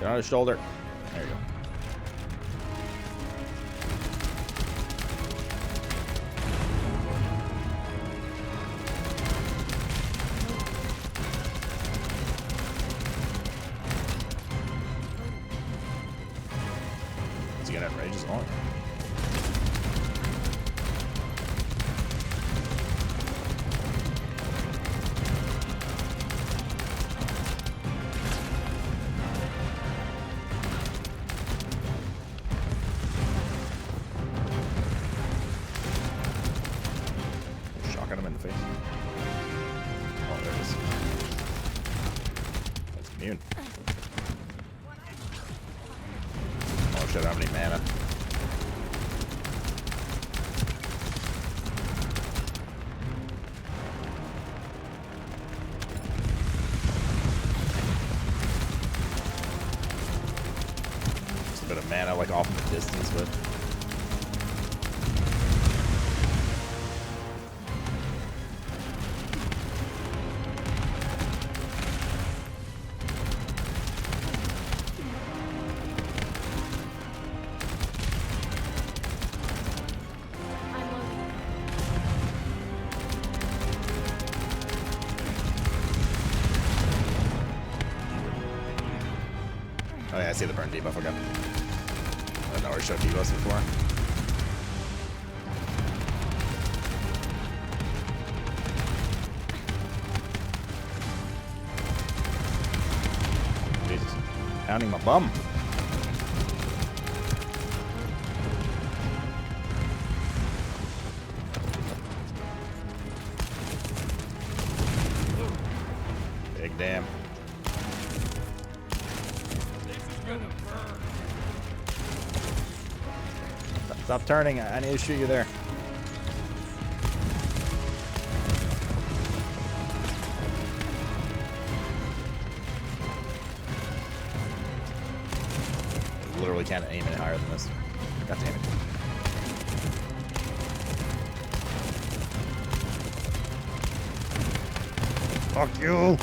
Get on his shoulder. There you go. Is he gonna have rages on? Shocking him in the face. Oh, there it is. That's immune. Oh shit, how many mana? Just a bit of mana like off in the distance, but oh yeah, I see the burn debuff, okay. I don't know where it showed debuffs before. Jesus. Pounding my bum. Big damn. Stop turning. I need to shoot you there. I literally can't aim any higher than this. God damn it. Fuck you.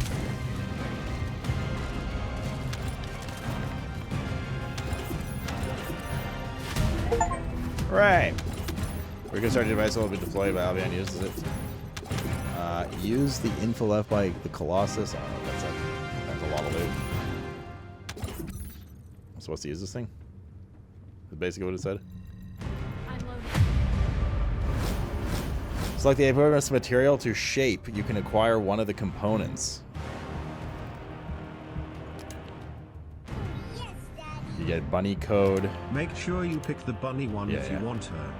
Right. We're gonna start your device will be deployed by Albion uses it. Use the info left by the Colossus. I don't know if that's a lot of loot. I'm supposed to use this thing? That's basically what it said. Select the appropriate material to shape. You can acquire one of the components. You get bunny code. Make sure you pick the bunny one if you want her.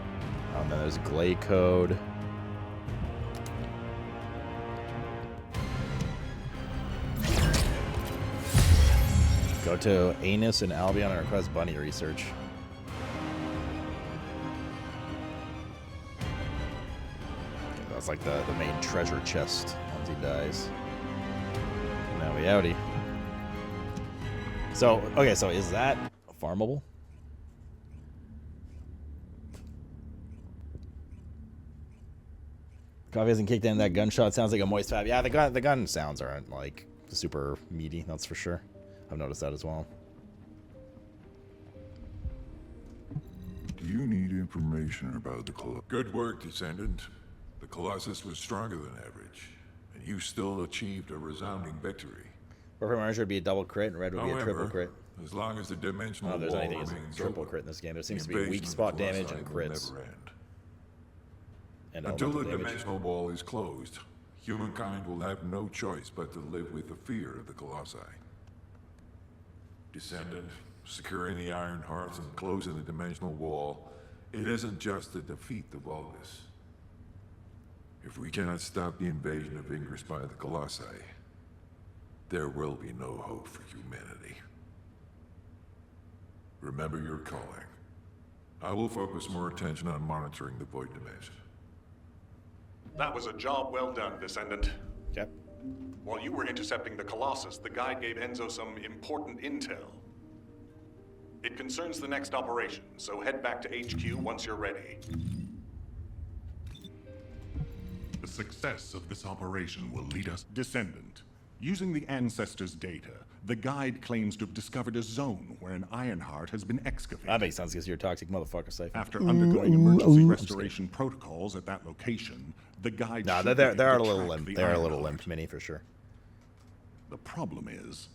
And then there's Glay code. Go to Anus and Albion and request bunny research. That's like the main treasure chest once he dies. Now we outie. So, okay, so is that farmable? Coffee hasn't kicked in. That gunshot sounds like a moist fab. Yeah, the gun sounds aren't like super meaty, that's for sure. I've noticed that as well. Do you need information about the Colossus? Good work, Descendant. The Colossus was stronger than average, and you still achieved a resounding victory. Perfect Orange would be a double crit, and red would be a triple crit. As long as the dimensional I don't know if wall there's anything remains as triple open, crit in this game. There seems to the be invasion weak of spot the damage Colossi and will crits. never end. And Until the elemental damage. dimensional wall is closed, humankind will have no choice but to live with the fear of the Colossi. Descendant, securing the Iron Hearts and closing the dimensional wall, it isn't just to defeat the Vulgus. If we cannot stop the invasion of Ingress by the Colossi, there will be no hope for humanity. Remember your calling. I will focus more attention on monitoring the Void Dimension. That was a job well done, Descendant. Yep. While you were intercepting the Colossus, the guide gave Enzo some important intel. It concerns the next operation, so head back to HQ once you're ready. The success of this operation will lead us, Descendant. Using the Ancestors' data, the guide claims to have discovered a zone where an Ironheart has been excavated. That makes sense because you're a toxic motherfucker, Safe. After undergoing emergency restoration protocols at that location, the guide. No, should they're be able a to little track limp. the They're a little Ironheart. limp, Mini, for sure. The problem is,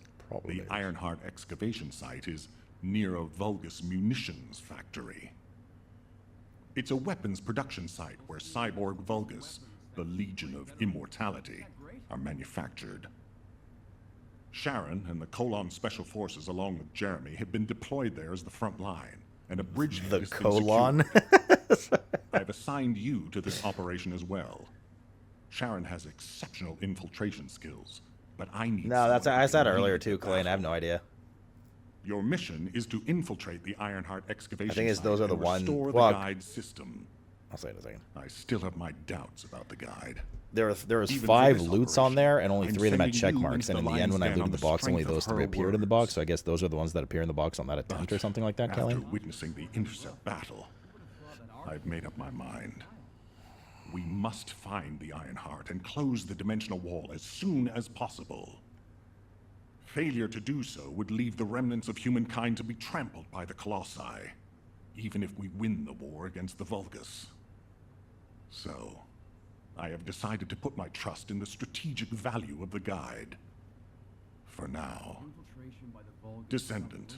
the Ironheart excavation site is near a Vulgus munitions factory. It's a weapons production site where cyborg Vulgus, the Legion of Immortality, are manufactured. Sharon and the Colon Special Forces, along with Jeremy, have been deployed there as the front line, and a bridgehead The has been Colon? secured. I've assigned you to this operation as well. Sharon has exceptional infiltration skills, but I need. No, that's someone I who said can earlier lead too, the Clay, and I have battle. no idea. Your mission is to infiltrate the Ironheart excavation I think it's site those are the and one. restore Well, the guide system. I'll say it in a second. I still have my doubts about the guide. There was Even for 5 this loots on operation, there, and only I'm 3 of them had sending check you marks. into And in the the end, when I lion's den looted the on box, the only strength those of 3 her appeared in the box. words. So I guess those are the ones that appear in the box on that attempt or something like that, After Kelly. witnessing the intercept battle, I've made up my mind. We must find the Ironheart and close the dimensional wall as soon as possible. Failure to do so would leave the remnants of humankind to be trampled by the Colossi, even if we win the war against the Vulgus. So, I have decided to put my trust in the strategic value of the guide. For now. Descendant,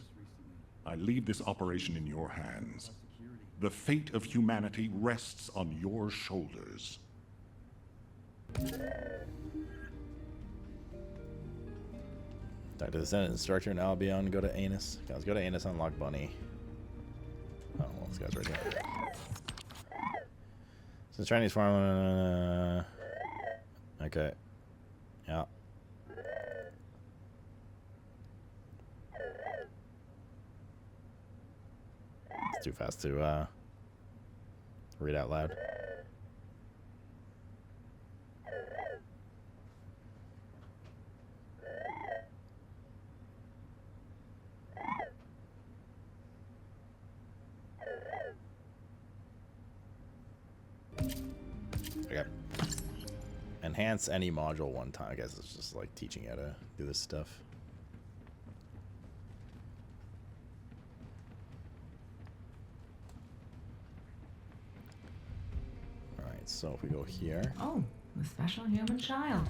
I leave this operation in your hands. The fate of humanity rests on your shoulders. Dr. Descendant instructor, now I'll be on go to Anus. Guys, go to Anus, unlock Bunny. Oh, well, this guy's right here. Since Chinese farm. Okay. Yeah. It's too fast to read out loud. Okay. Enhance any module one time. I guess it's just like teaching you how to do this stuff. Alright, so if we go here. Oh, the special human child.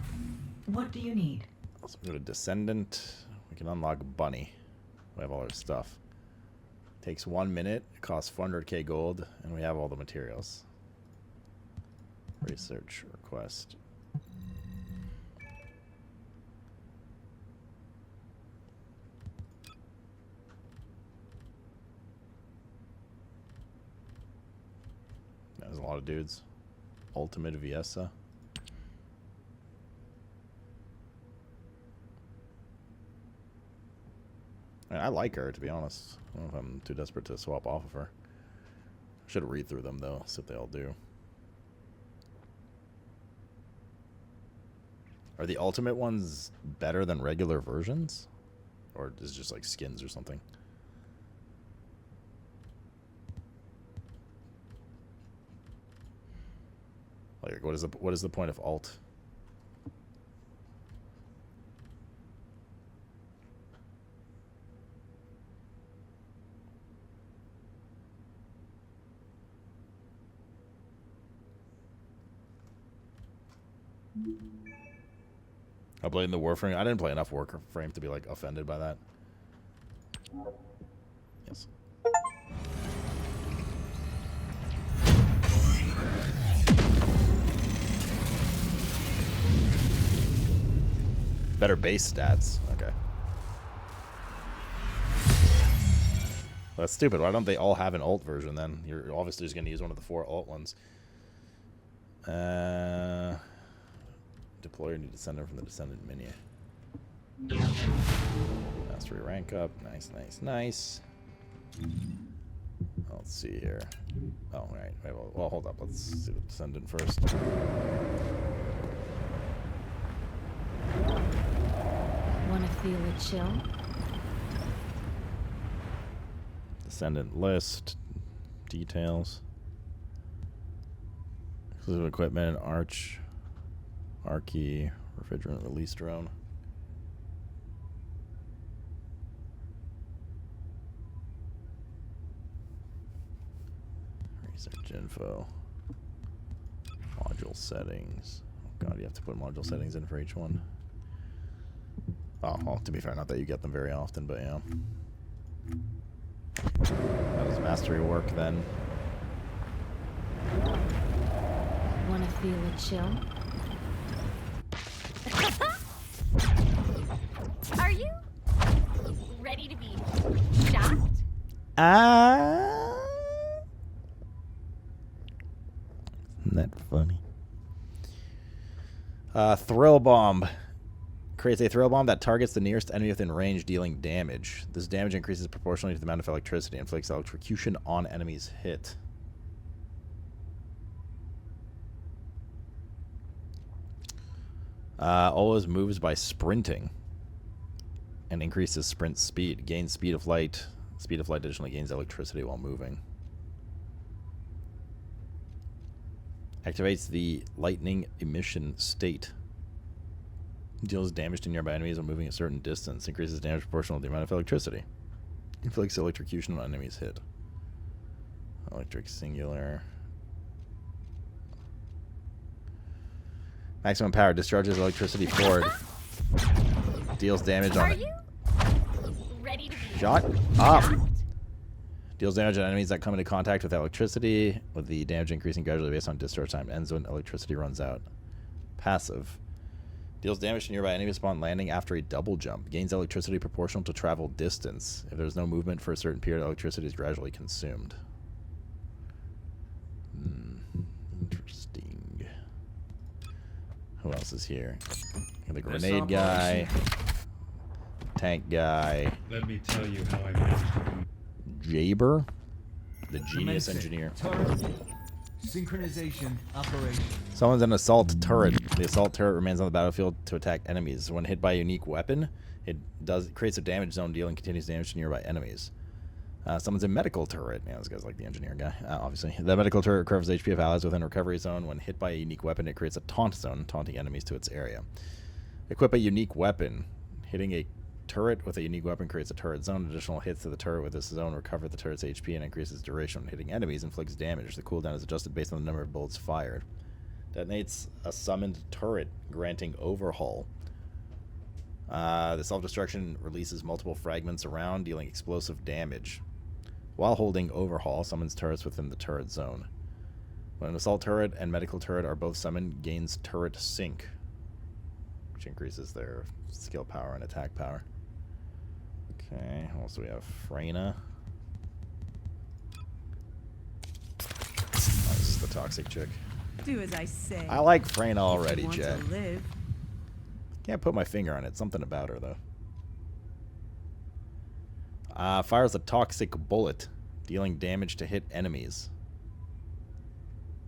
What do you need? So we go to Descendant. We can unlock Bunny. We have all our stuff. Takes 1 minute. It costs 400k gold, and we have all the materials. Research request. There's a lot of dudes. Ultimate Viesa. I like her, to be honest. I don't know if I'm too desperate to swap off of her. Should read through them, though, see what they all do. Are the ultimate ones better than regular versions? Or is it just like skins or something? Like, what is the point of alt? I played in the Warframe. I didn't play enough Warframe to be like offended by that. Yes. Better base stats. Okay. That's stupid. Why don't they all have an alt version then? You're obviously just going to use one of the 4 alt ones. Deploy your new Descendant from the Descendant menu. Mastery rank up. Nice, nice, nice. Let's see here. Oh, right. Wait, well, hold up. Let's see the Descendant first. Wanna feel a chill? Descendant list. Details. Exclusive equipment. Archie. Refrigerant release drone. Research info. Module settings. Oh god, you have to put module settings in for each one. Oh, well, to be fair, not that you get them very often, but yeah. How does mastery work then? Wanna feel a chill? Are you ready to be shocked? Isn't that funny? Thrill bomb. Creates a thrill bomb that targets the nearest enemy within range, dealing damage. This damage increases proportionally to the amount of electricity. Inflicts electrocution on enemies hit. Always moves by sprinting. And increases sprint speed. Gains speed of light. Speed of light additionally gains electricity while moving. Activates the lightning emission state. Deals damage to nearby enemies while moving a certain distance. Increases damage proportional to the amount of electricity. Inflicts electrocution on enemies hit. Electric singular. Maximum power. Discharges electricity forward. Deals damage on Are it. you ready to be Shot up. shocked? Deals damage on enemies that come into contact with electricity, with the damage increasing gradually based on discharge time. Ends when electricity runs out. Passive. Deals damage to nearby enemies upon landing after a double jump. Gains electricity proportional to travel distance. If there's no movement for a certain period, electricity is gradually consumed. Interesting. Who else is here? The grenade guy. Tank guy. Let me tell you how I managed to... Jaber. The genius engineer. Synchronization operation. Someone's an assault turret. The assault turret remains on the battlefield to attack enemies. When hit by a unique weapon, it creates a damage zone dealing continuous damage to nearby enemies. Someone's a medical turret. Yeah, this guy's like the engineer guy, obviously. The medical turret recovers HP of allies within a recovery zone. When hit by a unique weapon, it creates a taunt zone, taunting enemies to its area. Equip a unique weapon. Hitting a turret with a unique weapon creates a turret zone. Additional hits to the turret with this zone recover the turret's HP and increases duration. When hitting enemies, inflicts damage. The cooldown is adjusted based on the number of bullets fired. Detonates a summoned turret, granting overhaul. The self-destruction releases multiple fragments around, dealing explosive damage. While holding overhaul, summons turrets within the turret zone. When an assault turret and medical turret are both summoned, gains turret sync, which increases their skill power and attack power. Okay, also we have Freyna. That's the toxic chick. Do as I say. I like Freyna already, if you Jet. want to live. Can't put my finger on it. Something about her, though. Fires a toxic bullet, dealing damage to hit enemies.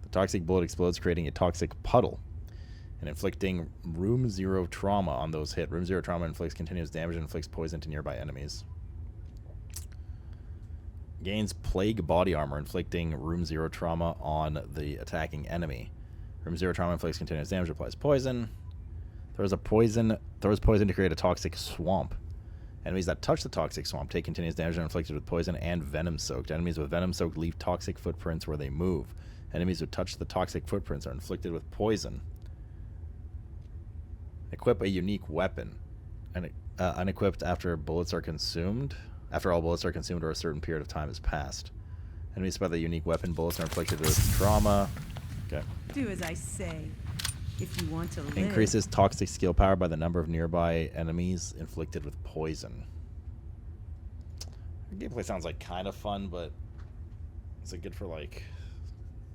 The toxic bullet explodes, creating a toxic puddle, and inflicting room 0 trauma on those hit. Room 0 trauma inflicts continuous damage and inflicts poison to nearby enemies. Gains plague body armor, inflicting room 0 trauma on the attacking enemy. Room 0 trauma inflicts continuous damage, applies poison. Throws poison to create a toxic swamp. Enemies that touch the toxic swamp take continuous damage and are inflicted with poison and venom soaked. Enemies with venom soaked leave toxic footprints where they move. Enemies who touch the toxic footprints are inflicted with poison. Equip a unique weapon. Unequipped after bullets are consumed. After all bullets are consumed or a certain period of time has passed. Enemies by the unique weapon bullets are inflicted with trauma. Okay. Do as I say. If you want to live. Increases toxic skill power by the number of nearby enemies inflicted with poison. The gameplay sounds like kind of fun, but is it good for like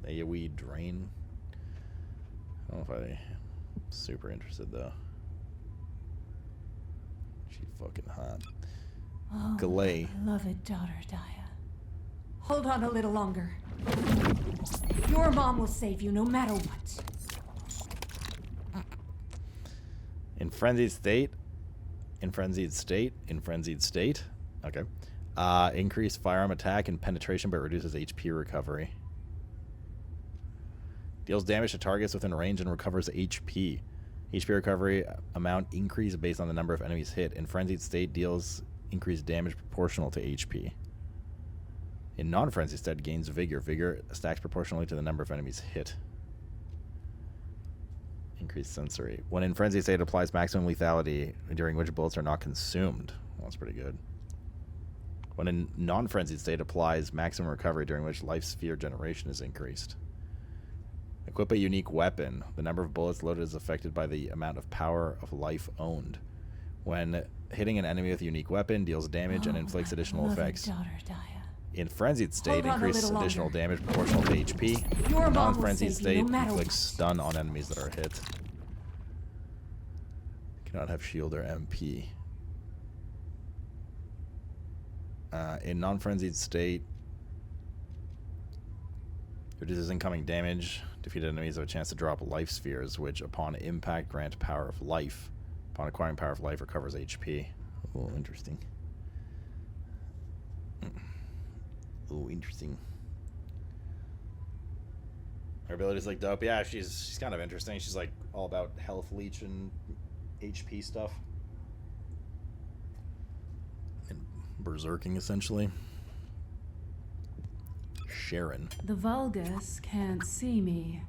AoE drain? I don't know if I'm super interested though. She's fucking hot. Oh, Galay. beloved daughter Daya. Hold on a little longer. Your mom will save you no matter what. In frenzied state. Okay. Increase firearm attack and penetration, but reduces HP recovery. Deals damage to targets within range and recovers HP. HP recovery amount increased based on the number of enemies hit. In frenzied state, deals increased damage proportional to HP. In non-frenzy state, gains vigor. Vigor stacks proportionally to the number of enemies hit. Increased sensory. When in frenzy state, it applies maximum lethality during which bullets are not consumed. Well, that's pretty good. When in non-frenzied state, applies maximum recovery during which life sphere generation is increased. Equip a unique weapon. The number of bullets loaded is affected by the amount of power of life owned. When hitting an enemy with a unique weapon, deals damage and inflicts additional effects. In frenzied state, increases additional damage proportional to HP. Your mom will Non-frenzied save you, state, no matter inflicts what. stun on enemies that are hit. Cannot have shield or MP. In non-frenzied state, reduces incoming damage. Defeated enemies have a chance to drop life spheres, which upon impact grant power of life. Upon acquiring power of life, recovers HP. Oh, interesting. Oh, interesting. Her ability's like dope. Yeah, she's kind of interesting. She's like all about health leech and HP stuff. And berserking, essentially. Sharon. The Vulgus can't see me.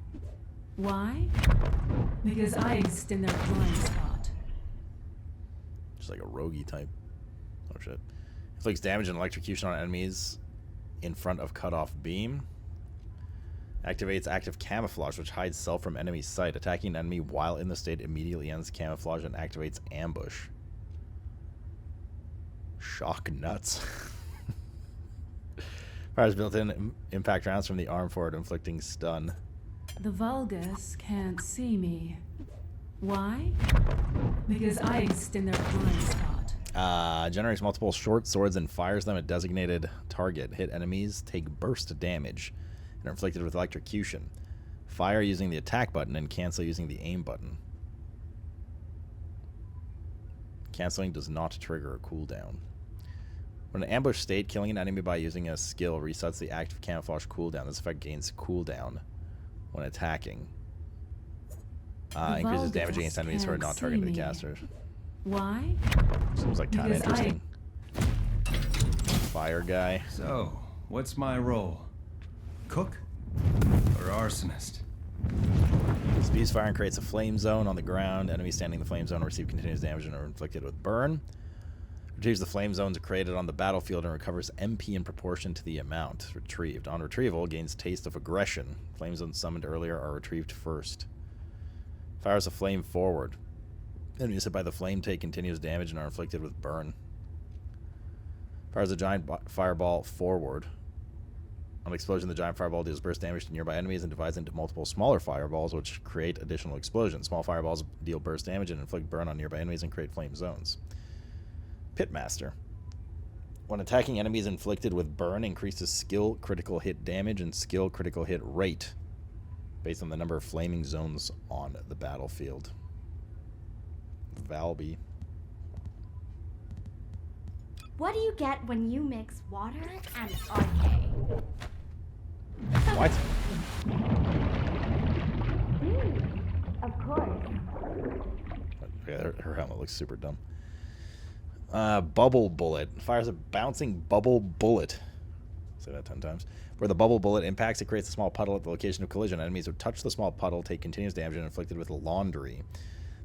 Why? Because I exist in their blind spot. Just like a roguey type. Oh shit. Inflicts damage and electrocution on enemies in front of cutoff beam. Activates active camouflage, which hides self from enemy sight. Attacking an enemy while in the state immediately ends camouflage and activates ambush. Shock nuts. Fires built-in impact rounds from the arm forward, inflicting stun. The Vulgus can't see me. Why? Because I exist in their blind spot. Generates multiple short swords and fires them at designated target. Hit enemies, take burst damage, and are inflicted with electrocution. Fire using the attack button and cancel using the aim button. Canceling does not trigger a cooldown. When in ambush state, killing an enemy by using a skill resets the active camouflage cooldown. This effect gains cooldown when attacking. Increases damage against enemies who are not targeted the casters. Why? Seems like kind of interesting. Fire guy. So, what's my role? Cook? Or arsonist? Spews fire and creates a flame zone on the ground. Enemies standing in the flame zone receive continuous damage and are inflicted with burn. Retrieves the flame zones created on the battlefield and recovers MP in proportion to the amount retrieved. On retrieval, gains taste of aggression. Flame zones summoned earlier are retrieved first. Fires a flame forward. Enemies hit by the flame take continuous damage and are inflicted with burn. Fires a giant fireball forward. On explosion, the giant fireball deals burst damage to nearby enemies and divides into multiple smaller fireballs, which create additional explosions. Small fireballs deal burst damage and inflict burn on nearby enemies and create flame zones. Pitmaster. When attacking enemies inflicted with burn, increases skill critical hit damage and skill critical hit rate based on the number of flaming zones on the battlefield. Valby. What do you get when you mix water and RK? What? Of course. Yeah, her helmet looks super dumb. Bubble bullet. Fires a bouncing bubble bullet. Say that 10 times. Where the bubble bullet impacts, it creates a small puddle at the location of collision. Enemies who touch the small puddle take continuous damage and inflicted with laundry.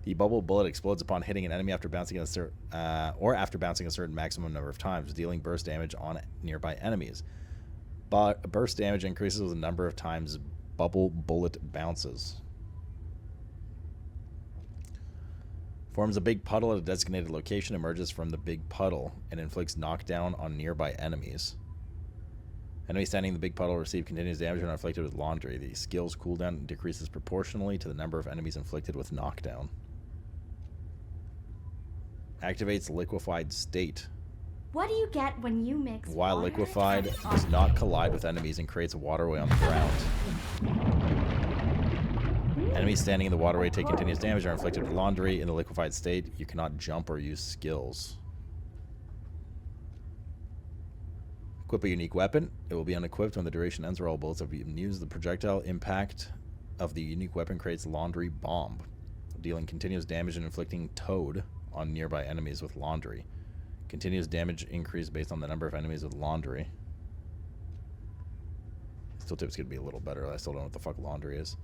The bubble bullet explodes upon hitting an enemy after bouncing a certain maximum number of times, dealing burst damage on nearby enemies. But burst damage increases with the number of times bubble bullet bounces. Forms a big puddle at a designated location, emerges from the big puddle, and inflicts knockdown on nearby enemies. Enemies standing in the big puddle receive continuous damage and are inflicted with laundry. The skill's cooldown decreases proportionally to the number of enemies inflicted with knockdown. Activates liquefied state. What do you get when you mix While water liquefied, and does RK? not collide with enemies and creates a waterway on the ground. Enemies standing in the waterway take continuous damage and are inflicted with laundry. In the liquefied state, you cannot jump or use skills. Equip a unique weapon. It will be unequipped when the duration ends or all bullets have been used. The projectile impact of the unique weapon creates laundry bomb, dealing continuous damage and inflicting toad on nearby enemies with laundry. Continuous damage increase based on the number of enemies with laundry. Tooltip's gonna be a little better. I still don't know what the fuck laundry is.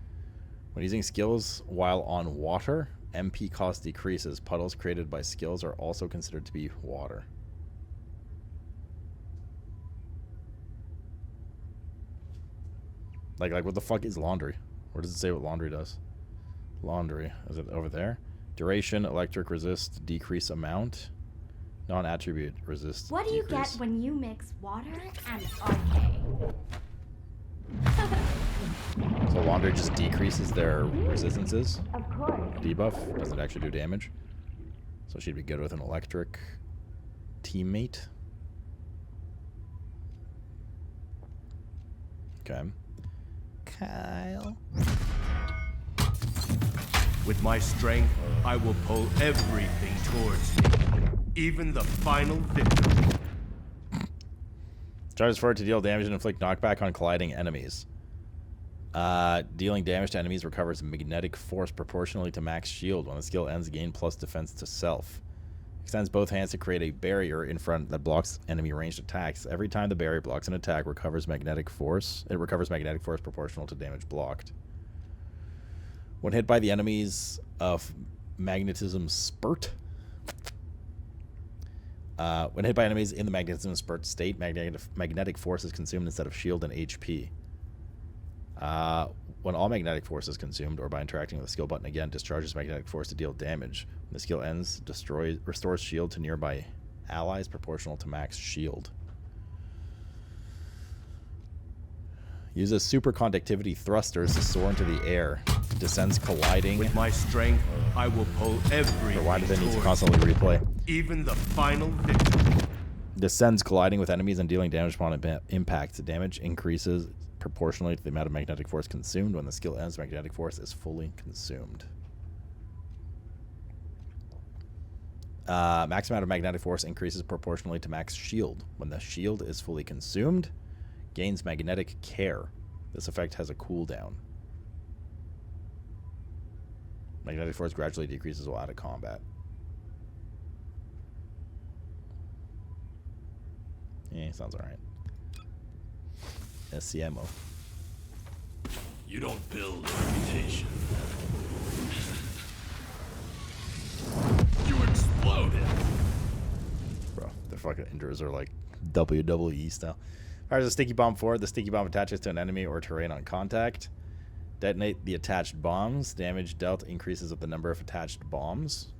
When using skills while on water, MP cost decreases. Puddles created by skills are also considered to be water. Like what the fuck is laundry? Where does it say what laundry does? Laundry. Is it over there? Duration, electric resist, decrease amount. Non-attribute resist. What do you decrease. get when you mix water and RK? So laundry just decreases their resistances. Of course. Debuff. Doesn't actually do damage. So she'd be good with an electric teammate. Okay. Kyle. With my strength, I will pull everything towards me, even the final victory. Charges forward to deal damage and inflict knockback on colliding enemies. Dealing damage to enemies recovers magnetic force proportionally to max shield. When the skill ends, gain plus defense to self. Extends both hands to create a barrier in front that blocks enemy ranged attacks. Every time the barrier blocks an attack, recovers magnetic force. It recovers magnetic force proportional to damage blocked. When hit by the enemies of magnetism spurt. When hit by enemies in the magnetism spurt state, magnetic force is consumed instead of shield and HP. When all magnetic force is consumed, or by interacting with the skill button again, discharges magnetic force to deal damage. When the skill ends, restores shield to nearby allies proportional to max shield. Uses superconductivity thrusters to soar into the air. Descends colliding. With my strength, I will pull everything. Or why do they need to constantly replay? Even the final victory. Descends colliding with enemies and dealing damage upon impact. Damage increases proportionally to the amount of magnetic force consumed. When the skill ends, magnetic force is fully consumed. Max amount of magnetic force increases proportionally to max shield. When the shield is fully consumed, gains magnetic care. This effect has a cooldown. Magnetic force gradually decreases while out of combat. Yeah, sounds alright. SCMO. You don't build a reputation. You exploded. Bro, the fucking intros are like WWE style. Fires a sticky bomb forward. The sticky bomb attaches to an enemy or terrain on contact. Detonate the attached bombs. Damage dealt increases with the number of attached bombs.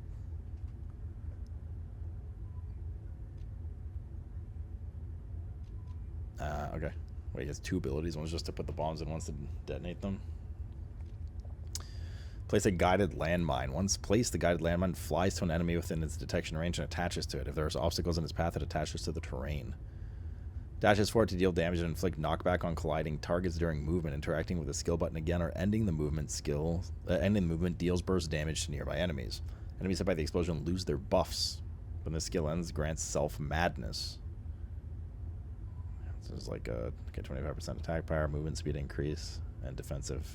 Okay. Wait, he has two abilities. One's just to put the bombs in, one's to detonate them. Place a guided landmine. Once placed, the guided landmine flies to an enemy within its detection range and attaches to it. If there's obstacles in its path, it attaches to the terrain. Dashes forward to deal damage and inflict knockback on colliding targets during movement. Interacting with the skill button again or ending the movement deals burst damage to nearby enemies. Enemies hit by the explosion lose their buffs. When the skill ends, grants self-madness. So it's like a 25% attack power, movement speed increase, and defensive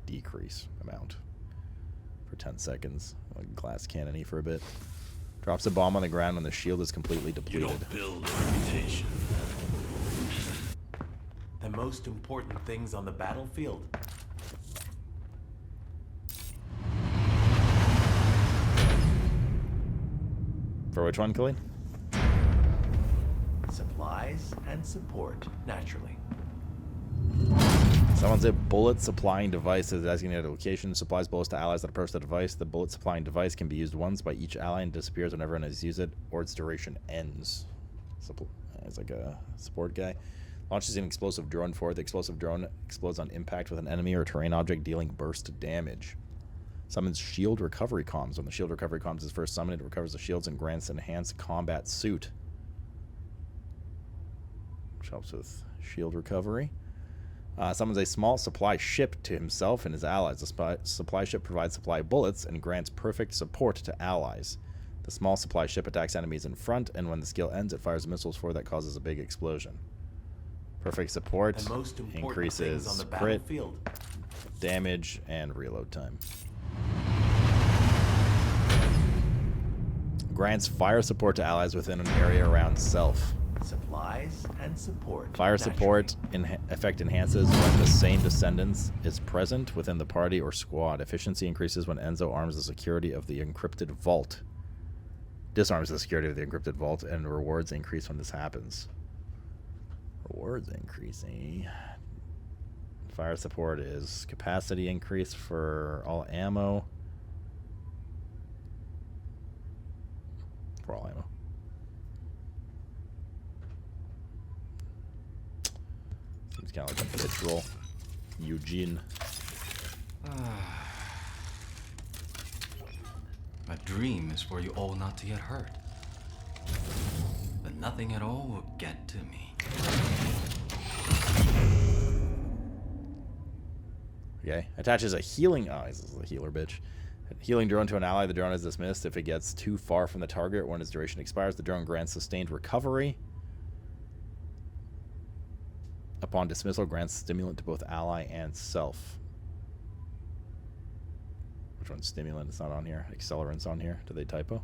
decrease amount for 10 seconds. Like glass cannon-y for a bit. Drops a bomb on the ground when the shield is completely depleted. You don't build a reputation. The most important things on the battlefield. For which one, Khalid? Supplies and support, naturally. Someone's a bullet supplying device is designated location. Supplies bullets to allies that approach the device. The bullet supplying device can be used once by each ally and disappears whenever anyone has used it or its duration ends. It's like a support guy. Launches an explosive drone forward. The explosive drone explodes on impact with an enemy or terrain object, dealing burst damage. Summons shield recovery comms. When the shield recovery comms is first summoned, it recovers the shields and grants enhanced combat suit, which helps with shield recovery. Summons a small supply ship to himself and his allies. The supply ship provides supply bullets and grants perfect support to allies. The small supply ship attacks enemies in front, and when the skill ends, it fires missiles forward that causes a big explosion. Perfect support The most important increases things on the crit, battlefield. damage, and reload time. Grants fire support to allies within an area around self. supplies, and support. Fire support effect enhances when the same Descendant is present within the party or squad. Efficiency increases when Enzo arms the security of the encrypted vault. Disarms the security of the encrypted vault, and rewards increase when this happens. Rewards increasing. Fire support is capacity increase for all ammo. For all ammo. Seems kind of like a bitch roll. Eugene. A dream is for you all not to get hurt. But nothing at all will get to me. Okay. Attaches a healing... Oh, this is a healer, bitch. A healing drone to an ally. The drone is dismissed if it gets too far from the target. When its duration expires, the drone grants sustained recovery. Upon dismissal, grants stimulant to both ally and self. Which one's stimulant? It's not on here. Accelerant's on here. Did they typo?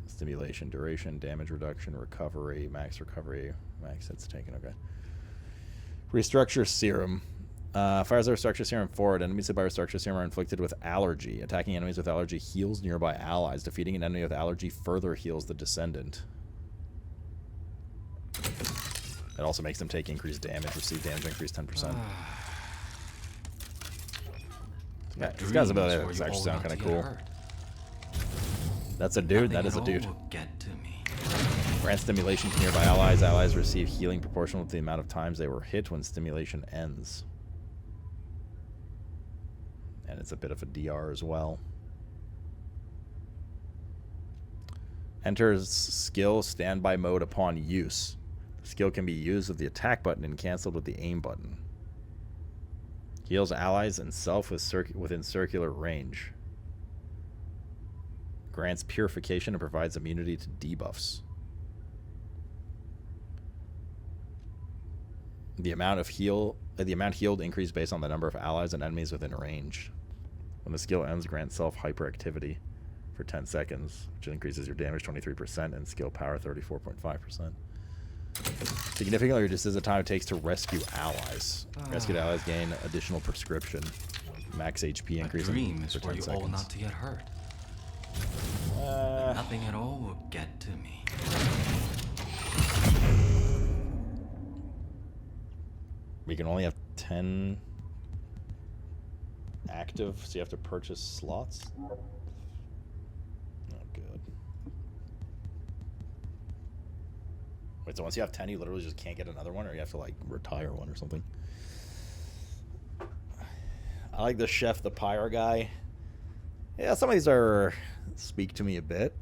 Stimulation, duration, damage reduction, recovery, max hits taken. Okay. Restructure serum. Fires a restructure serum forward. Enemies hit by restructure serum are inflicted with allergy. Attacking enemies with allergy heals nearby allies. Defeating an enemy with allergy further heals the Descendant. It also makes them take increased damage. Receive damage increase 10%. Yeah, this guy's ability actually sound kind of cool. That's a dude. That is a dude. Grant stimulation to nearby allies. Allies receive healing proportional to the amount of times they were hit when stimulation ends. And it's a bit of a DR as well. Enters skill standby mode upon use. The skill can be used with the attack button and cancelled with the aim button. Heals allies and self within circular range. Grants purification and provides immunity to debuffs. The amount healed increased based on the number of allies and enemies within range. When the skill ends, grants self hyperactivity for 10 seconds, which increases your damage 23% and skill power 34.5%. Significantly reduces the time it takes to rescue allies. Rescued allies gain additional prescription. Max HP increase for 10 is for you seconds. all not to get hurt. But nothing at all will get to me. We can only have 10 active, so you have to purchase slots. Oh, good. Wait, so once you have 10, you literally just can't get another one, or you have to, like, retire one or something? I like the Chef the Pyre guy. Yeah, some of these speak to me a bit.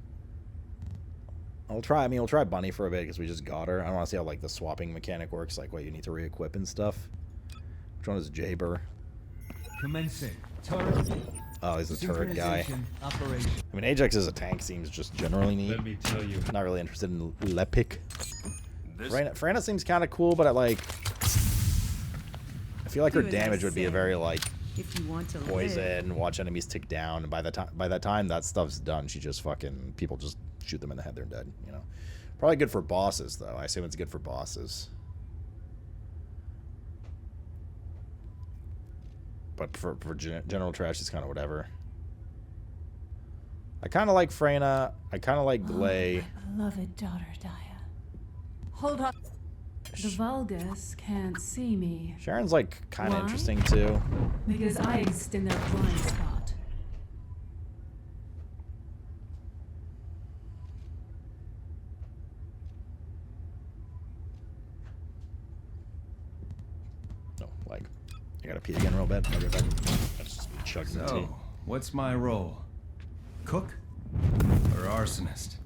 We'll try Bunny for a bit, because we just got her. I want to see how, like, the swapping mechanic works, like, what you need to re-equip and stuff. Which one is Jaber? Commencing. Turret. Oh, he's a turret guy. Operation. I mean, Ajax's attack seems just generally neat. Let me tell you. Not really interested in Lepic. Freyna seems kind of cool, but I feel like her damage would be a very, like, if you want to poison, live. watch enemies tick down, and by that time that stuff's done, she just fucking, people just shoot them in the head, they're dead, you know. Probably good for bosses, though. I assume it's good for bosses. But for general trash, it's kind of whatever. I kind of like Freyna. I kind of like Glay. My beloved daughter, Daya. Hold on. The Vulgus can't see me. Sharon's like kind of Why? interesting too. Because I exist in their blind spot. No, like, I gotta pee again real bad. I'll get back. I just chugging the tea. So, what's my role? Cook or arsonist?